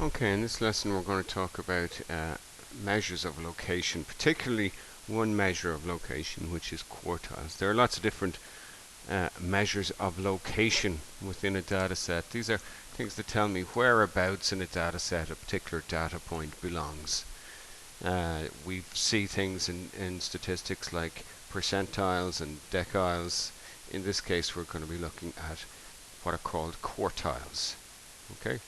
Okay, in this lesson we're going to talk about measures of location, particularly one measure of location, which is quartiles. There are lots of different measures of location within a data set. These are things that tell me whereabouts in a data set a particular data point belongs. We see things in statistics like percentiles and deciles. In this case we're going to be looking at what are called quartiles. Okay?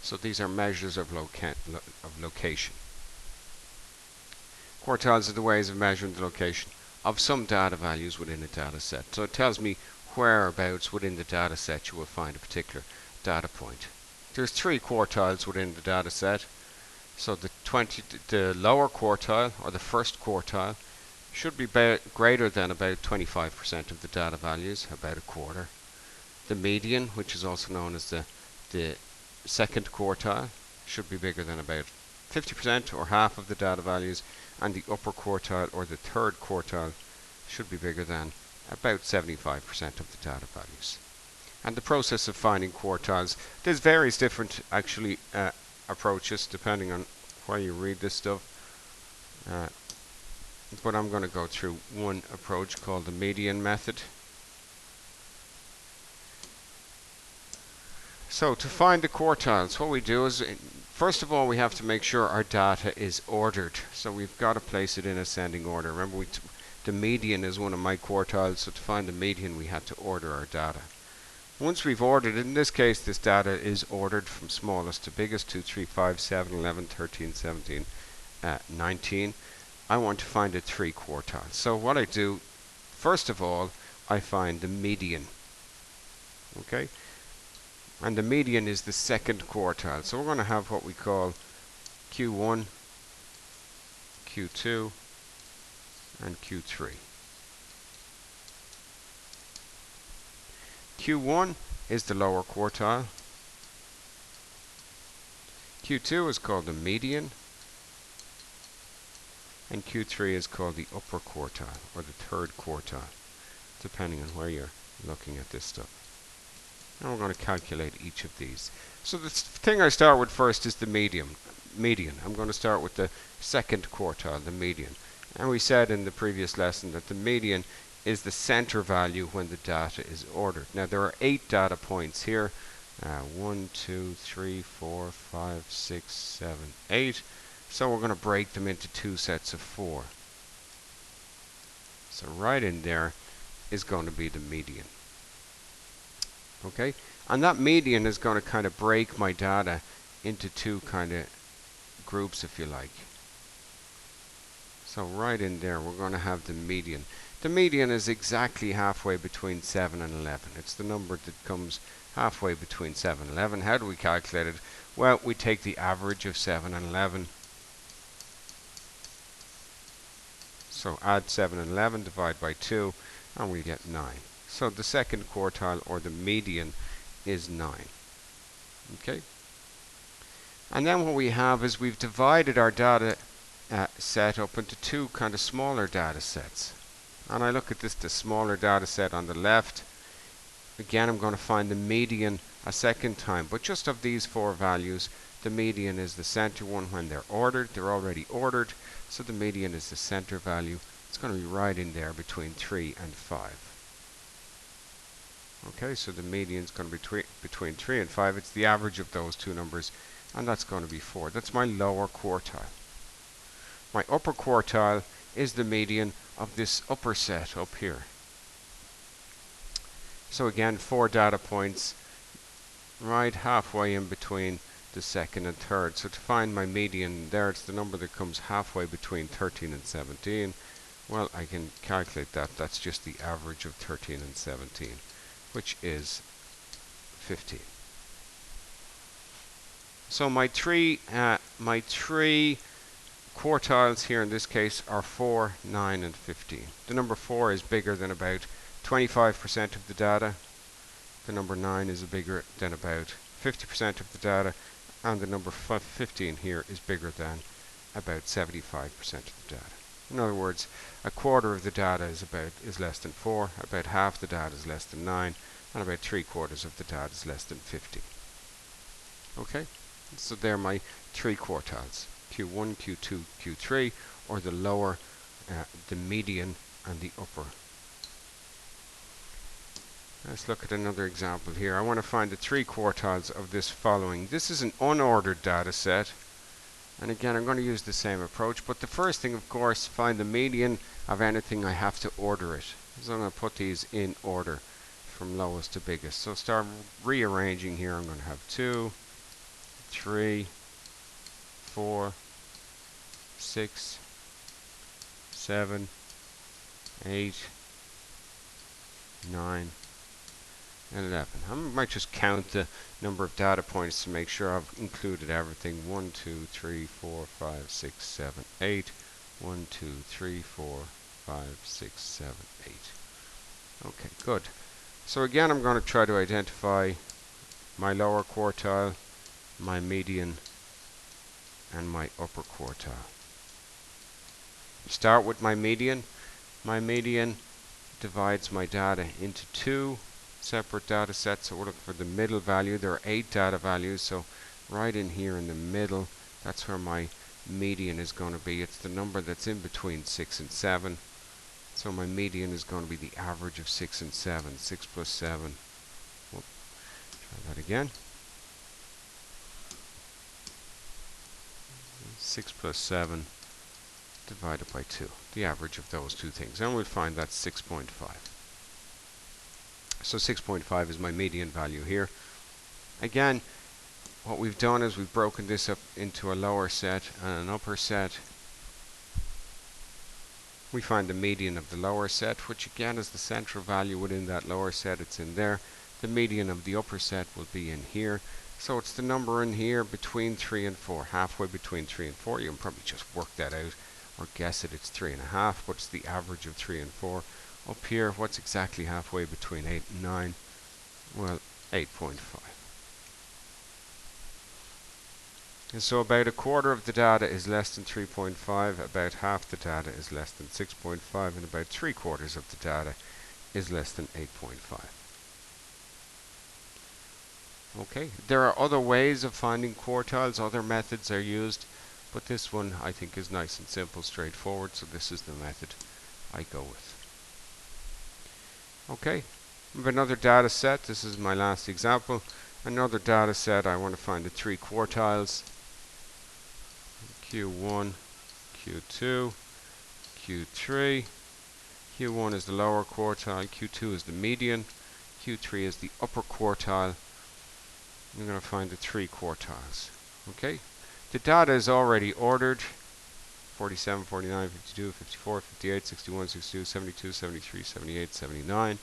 So these are measures of location. Quartiles are the ways of measuring the location of some data values within a data set. So it tells me whereabouts within the data set you will find a particular data point. There's 3 quartiles within the data set. So the lower quartile, or the first quartile, should be greater than about 25% of the data values, about a quarter. The median, which is also known as the second quartile, should be bigger than about 50% or half of the data values, and the upper quartile or the third quartile should be bigger than about 75% of the data values. And the process of finding quartiles, there's various different actually approaches depending on where you read this stuff, but I'm going to go through one approach called the median method. So to find the quartiles, what we do is, first of all, we have to make sure our data is ordered. So we've got to place it in ascending order. Remember, the median is one of my quartiles, so to find the median we had to order our data. Once we've ordered it, in this case this data is ordered from smallest to biggest, 2, 3, 5, 7, 11, 13, 17, 19. I want to find the 3 quartiles. So what I do, first of all, I find the median. Okay? And the median is the second quartile. So we're going to have what we call Q1, Q2, and Q3. Q1 is the lower quartile. Q2 is called the median. And Q3 is called the upper quartile, or the third quartile, depending on where you're looking at this stuff. Now we're going to calculate each of these. So the thing I start with first is the median. I'm going to start with the second quartile, the median. And we said in the previous lesson that the median is the center value when the data is ordered. Now there are 8 data points here. 1, 2, 3, 4, 5, 6, 7, 8. So we're going to break them into 2 sets of 4. So right in there is going to be the median. Okay, and that median is going to kind of break my data into 2 kind of groups, if you like. So right in there we're going to have the median. The median is exactly halfway between 7 and 11. It's the number that comes halfway between 7 and 11. How do we calculate it? Well, we take the average of 7 and 11. So add 7 and 11, divide by 2, and we get 9. So the second quartile, or the median, is 9. Okay? And then what we have is we've divided our data set up into 2 kind of smaller data sets. And I look at this, the smaller data set on the left. Again, I'm going to find the median a second time. But just of these 4 values, the median is the center one when they're ordered. They're already ordered. So the median is the center value. It's going to be right in there between 3 and 5. Okay, so the median is going to be between 3 and 5. It's the average of those 2 numbers, and that's going to be 4. That's my lower quartile. My upper quartile is the median of this upper set up here. So again, 4 data points, right halfway in between the second and third. So to find my median there, it's the number that comes halfway between 13 and 17. Well, I can calculate that. That's just the average of 13 and 17. Which is 15. So my three quartiles here in this case are 4, 9, and 15. The number 4 is bigger than about 25% of the data. The number 9 is bigger than about 50% of the data, and the number 15 here is bigger than about 75% of the data. In other words, a quarter of the data is less than 4, about half the data is less than 9, and about 3/4 of the data is less than 50. Okay? So they're my three quartiles: Q1, Q2, Q3, or the lower, the median, and the upper. Let's look at another example here. I want to find the three quartiles of this following. This is an unordered data set. And again, I'm going to use the same approach. But the first thing, of course, find the median of anything. I have to order it. So I'm going to put these in order from lowest to biggest. So start rearranging here. I'm going to have 2, 3, 4, 6, 7, 8, 9, and 11. I might just count the number of data points to make sure I've included everything. 1, 2, 3, 4, 5, 6, 7, 8. 1, 2, 3, 4, 5, 6, 7, 8. Okay, good. So again, I'm going to try to identify my lower quartile, my median, and my upper quartile. Start with my median. My median divides my data into two separate data sets. So we're looking for the middle value. There are 8 data values, so right in here in the middle, that's where my median is going to be. It's the number that's in between 6 and 7. So my median is going to be the average of 6 and 7. 6 plus 7. Whoop. Try that again. 6 plus 7 divided by 2. The average of those two things. And we'll find that's 6.5. So 6.5 is my median value here. Again, what we've done is we've broken this up into a lower set and an upper set. We find the median of the lower set, which again is the central value within that lower set. It's in there. The median of the upper set will be in here. So it's the number in here between 3 and 4, halfway between 3 and 4. You can probably just work that out or guess it. It's 3.5, but it's the average of 3 and 4. Up here, what's exactly halfway between 8 and 9? Well, 8.5. And so about a quarter of the data is less than 3.5, about half the data is less than 6.5, and about 3/4 of the data is less than 8.5. Okay, there are other ways of finding quartiles, other methods are used, but this one I think is nice and simple, straightforward, so this is the method I go with. Okay, we have another data set. This is my last example. Another data set. I want to find the three quartiles. Q1, Q2, Q3. Q1 is the lower quartile, Q2 is the median, Q3 is the upper quartile. I'm going to find the three quartiles. Okay, the data is already ordered: 47, 49, 52, 54, 58, 61, 62, 72, 73, 78, 79.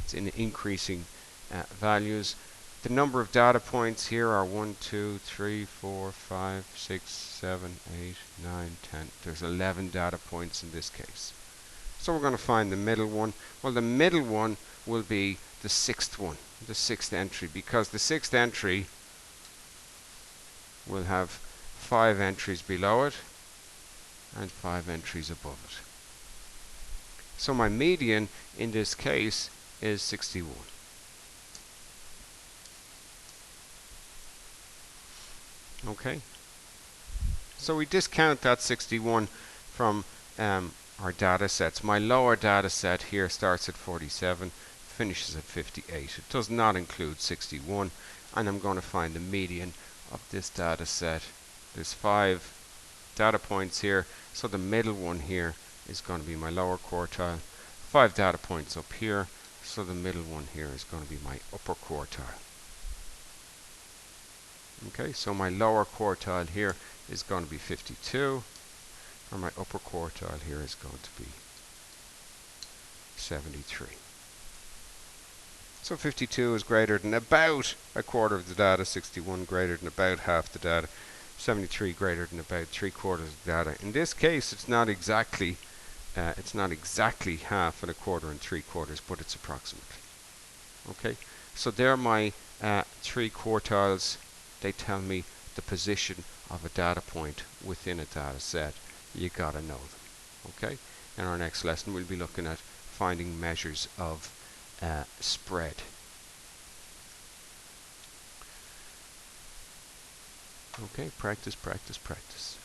It's in increasing values. The number of data points here are 1, 2, 3, 4, 5, 6, 7, 8, 9, 10. There's 11 data points in this case. So we're going to find the middle one. Well, the middle one will be the sixth one, the sixth entry, because the sixth entry will have 5 entries below it and 5 entries above it. So my median in this case is 61. Okay, so we discount that 61 from our data sets. My lower data set here starts at 47, finishes at 58. It does not include 61, and I'm going to find the median of this data set. There's 5 data points here, so the middle one here is going to be my lower quartile. 5 data points up here, so the middle one here is going to be my upper quartile. Okay, so my lower quartile here is going to be 52, and my upper quartile here is going to be 73. So 52 is greater than about a quarter of the data, 61 greater than about half the data, 73 greater than about 3/4 of the data. In this case, it's not exactly half and a quarter and 3/4, but it's approximately. Okay, so they're my 3 quartiles. They tell me the position of a data point within a data set. You gotta know them. Okay, in our next lesson we'll be looking at finding measures of spread. Okay, practice, practice, practice.